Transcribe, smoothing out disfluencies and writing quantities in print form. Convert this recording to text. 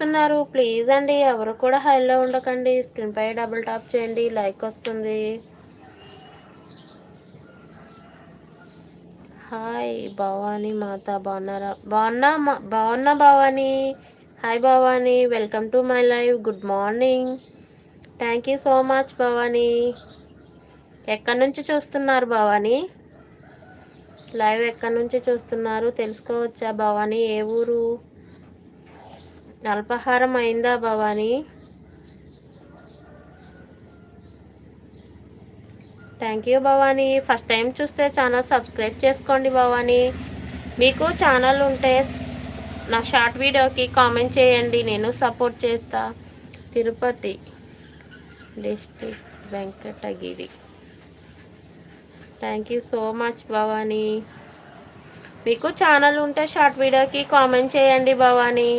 ఉన్నారు ప్లీజ్ అండి ఎవరు కూడా హైలో ఉండకండి. స్క్రీన్ పై డబుల్ టాప్ చేయండి, లైక్ వస్తుంది. హాయ్ భవానీ మాత, బాగున్నారా? బాగున్నా Bhavani. Hi Bhavani, welcome to my live. Good morning. Thank you so much Bhavani. ఎక్కడి నుంచి చూస్తున్నారు భవానీ? లైవ్ ఎక్కడి నుంచి చూస్తున్నారు తెలుసుకోవచ్చా భవానీ? ఏ ఊరు? అల్పాహారం అయిందా Bhavani? Thank you Bhavani. First time చూస్తే ఛానల్ సబ్స్క్రైబ్ చేసుకోండి భవానీ. మీకు ఛానల్ ఉంటే నా షార్ట్ వీడియోకి కామెంట్ చేయండి, నేను సపోర్ట్ చేస్తా. Tirupati district, Venkatagiri. Thank you so much Bhavani. మీకు ఛానల్ ఉంటే షార్ట్ వీడియోకి కామెంట్ చేయండి భవానీ.